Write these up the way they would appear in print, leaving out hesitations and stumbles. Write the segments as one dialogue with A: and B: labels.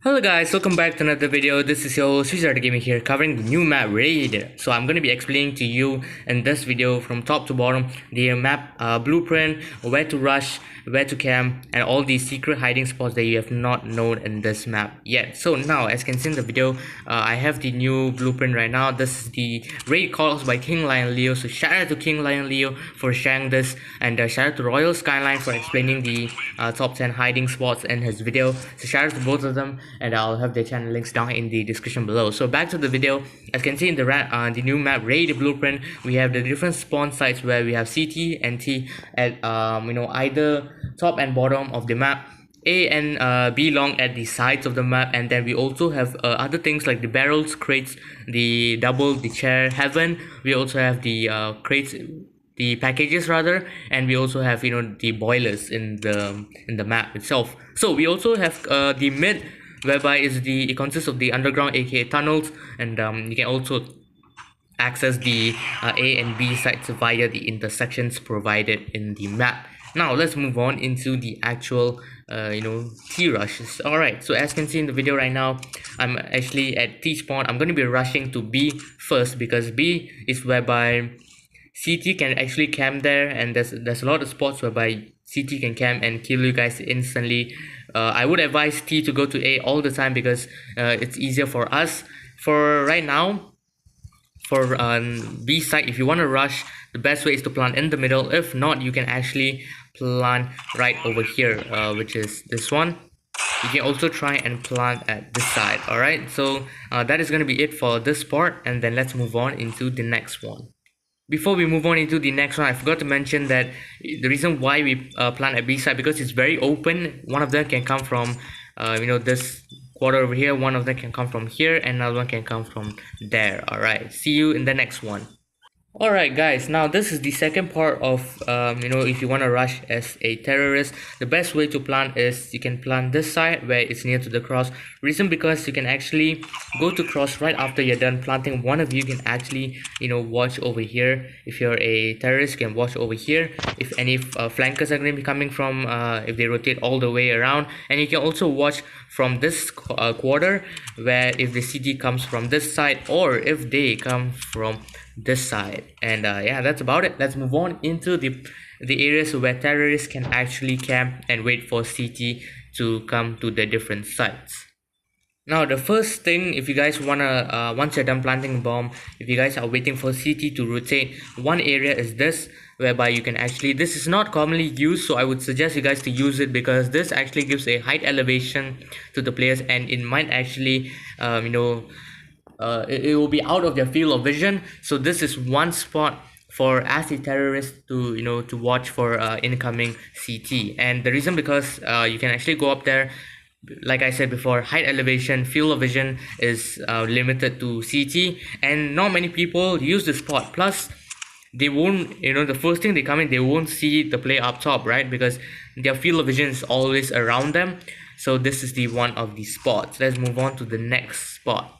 A: Hello guys, welcome back to another video. This is your Shoutout Gaming here, covering the new map Raid. So I'm going to be explaining to you in this video from top to bottom the map blueprint, where to rush, where to camp, and all these secret hiding spots that you have not known in this map yet. So now, as you can see in the video, I have the new blueprint right now. This is the Raid calls by Kinglionleo. So shout out to Kinglionleo for sharing this, and shout out to Royal Skyline for explaining the top 10 hiding spots in his video. So shout out to both of them, and I'll have their channel links down in the description below. So back to the video. As you can see in the new map Raid blueprint, we have the different spawn sites where we have CT and T at either top and bottom of the map. A and B long at the sides of the map, and then we also have other things like the barrels, crates, the double, the chair, heaven. We also have the crates, the packages rather, and we also have the boilers in the map itself. So we also have the mid, whereby it consists of the underground, aka tunnels, and you can also access the A and B sites via the intersections provided in the map. Now let's move on into the actual T rushes. Alright, so as you can see in the video right now, I'm actually at T spawn. I'm going to be rushing to B first, because B is whereby CT can actually camp there, and there's a lot of spots whereby CT can camp and kill you guys instantly. I would advise T to go to A all the time, because it's easier for us. For right now, for B side, if you want to rush, the best way is to plant in the middle. If not, you can actually plant right over here, which is this one. You can also try and plant at this side. Alright, so that is going to be it for this part, and then let's move on into the next one. Before we move on into the next one, I forgot to mention that the reason why we plant a B side, because it's very open. One of them can come from this quarter over here, one of them can come from here, and another one can come from there. Alright, see you in the next one. Alright guys, now this is the second part of if you want to rush as a terrorist, the best way to plant is you can plant this side where it's near to the cross. Reason because you can actually go to cross right after you're done planting. One of you can actually watch over here. If you're a terrorist, you can watch over here if any flankers are going to be coming from, if they rotate all the way around. And you can also watch from this quarter, where if the CT comes from this side, or if they come from this side. And yeah, that's about it. Let's move on into the areas where terrorists can actually camp and wait for CT to come to the different sites. Now the first thing, if you guys wanna once you're done planting a bomb, if you guys are waiting for CT to rotate, one area is this, whereby you can actually, this is not commonly used, so I would suggest you guys to use it, because this actually gives a height elevation to the players, and it might actually it will be out of their field of vision. So this is one spot for as a terrorist to to watch for incoming CT. And the reason, because you can actually go up there. Like I said before, height elevation, field of vision is limited to CT, and not many people use this spot. Plus they won't, the first thing they come in, they won't see the player up top, right? Because their field of vision is always around them. So this is the one of the spots. Let's move on to the next spot.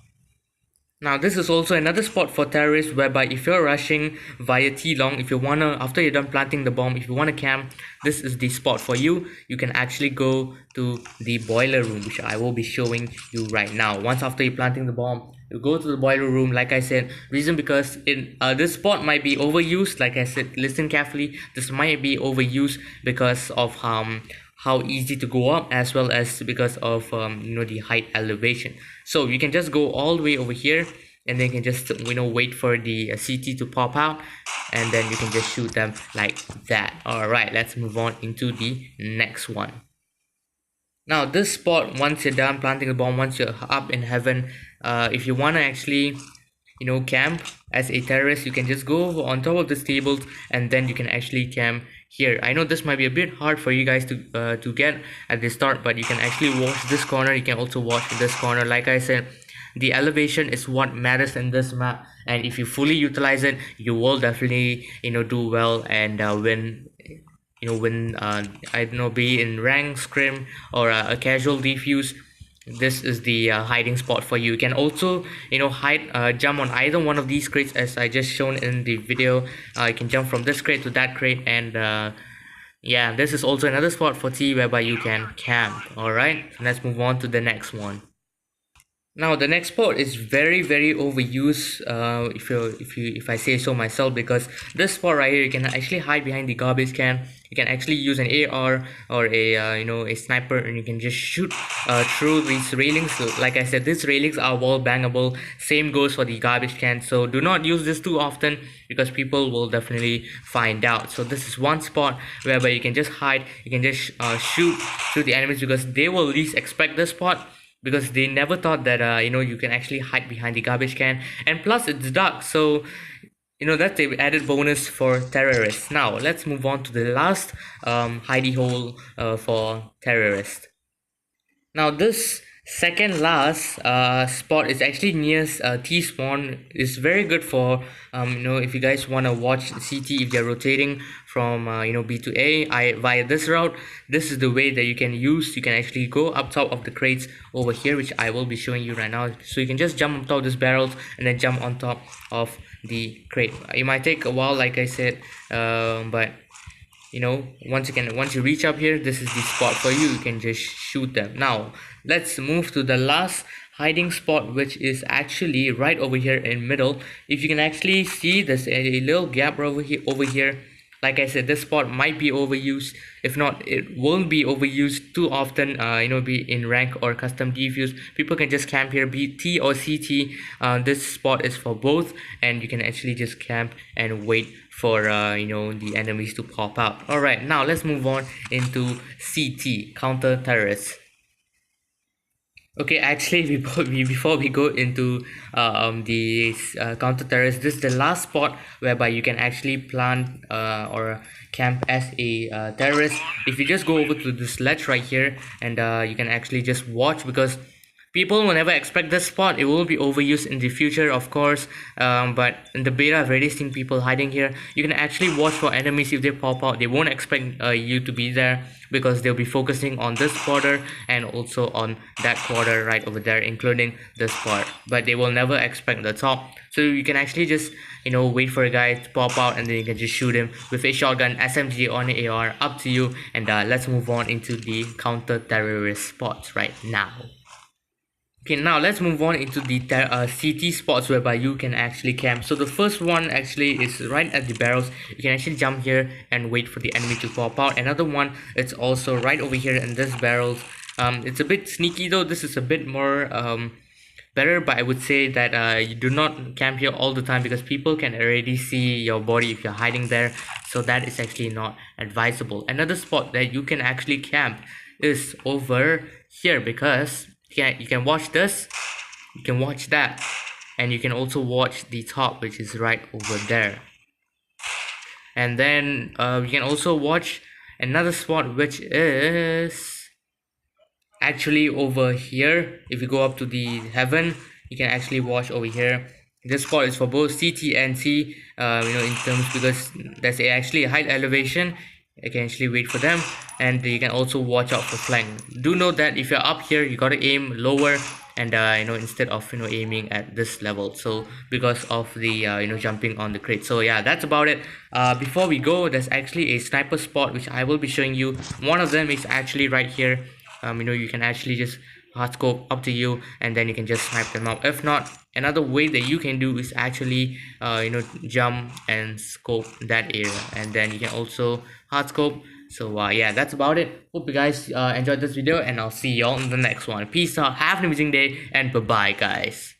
A: Now this is also another spot for terrorists, whereby if you're rushing via T long, if you wanna, after you're done planting the bomb, if you wanna camp, this is the spot for you. You can actually go to the boiler room, which I will be showing you right now. Once after you're planting the bomb, you go to the boiler room. Like I said, reason because this spot might be overused. Like I said, listen carefully, this might be overused because of how easy to go up, as well as because of the height elevation. So you can just go all the way over here, and then you can just wait for the CT to pop out, and then you can just shoot them like that. Alright, let's move on into the next one. Now this spot, once you're done planting the bomb, once you're up in heaven, if you want to actually camp as a terrorist, you can just go on top of this tables, and then you can actually camp here. I know this might be a bit hard for you guys to get at the start, but you can actually watch this corner. You can also watch this corner. Like I said, the elevation is what matters in this map, and if you fully utilize it, you will definitely do well and win. I don't know, be in rank, scrim, or a casual defuse. This is the hiding spot for you. You can also hide, jump on either one of these crates, as I just shown in the video. You can jump from this crate to that crate, and yeah, this is also another spot for T whereby you can camp. Alright, let's move on to the next one. Now the next spot is very overused, if I say so myself, because this spot right here, you can actually hide behind the garbage can. You can actually use an AR or a a sniper, and you can just shoot through these railings. So, like I said, these railings are wall bangable. Same goes for the garbage can. So do not use this too often, because people will definitely find out. So this is one spot whereby you can just hide. You can just shoot through the enemies, because they will least expect this spot, because they never thought that you can actually hide behind the garbage can. And plus it's dark, so that's the added bonus for terrorists. Now let's move on to the last hidey hole for terrorists. Now this second last spot is actually near T-spawn. It's very good for if you guys want to watch CT if they're rotating from B to A via this route. This is the way that you can use. You can actually go up top of the crates over here, which I will be showing you right now. So you can just jump on top of these barrels and then jump on top of the crate. It might take a while, like I said, but once you reach up here, this is the spot for you. You can just shoot them. Now let's move to the last hiding spot, which is actually right over here in middle. If you can actually see, there's a little gap over here. Like I said, this spot might be overused. If not, it won't be overused too often. Be in rank or custom defuse. People can just camp here, be T or CT. This spot is for both, and you can actually just camp and wait for the enemies to pop out. All right, now let's move on into CT, counter terrorists. Okay, actually, before we go into the counter terrorists, this is the last spot whereby you can actually plant or camp as a terrorist. If you just go over to this ledge right here, and you can actually just watch, because people will never expect this spot. It will be overused in the future, of course, but in the beta I've already seen people hiding here. You can actually watch for enemies. If they pop out, they won't expect you to be there, because they'll be focusing on this quarter and also on that quarter right over there, including this part, but they will never expect the top. So you can actually just wait for a guy to pop out, and then you can just shoot him with a shotgun, SMG, or an AR, up to you. And let's move on into the counter terrorist spots right now. Okay, now let's move on into the CT spots whereby you can actually camp. So the first one actually is right at the barrels. You can actually jump here and wait for the enemy to pop out. Another one, it's also right over here in this barrels. It's a bit sneaky though. This is a bit more better, but I would say that you do not camp here all the time, because people can already see your body if you're hiding there. So that is actually not advisable. Another spot that you can actually camp is over here, because you can watch this, you can watch that, and you can also watch the top, which is right over there. And then you can also watch another spot, which is actually over here. If you go up to the heaven, you can actually watch over here. This spot is for both CT and C, in terms, because there's actually a high elevation. You can actually wait for them, and you can also watch out for flank. Do know that if you're up here, you gotta aim lower, and instead of aiming at this level, so because of the jumping on the crate. So yeah, that's about it. Before we go, there's actually a sniper spot which I will be showing you. One of them is actually right here. You can actually just hard scope, up to you, and then you can just snipe them out. If not, another way that you can do is actually jump and scope that area, and then you can also hard scope. So yeah, that's about it. Hope you guys enjoyed this video, and I'll see y'all in the next one. Peace out, have an amazing day, and bye bye guys.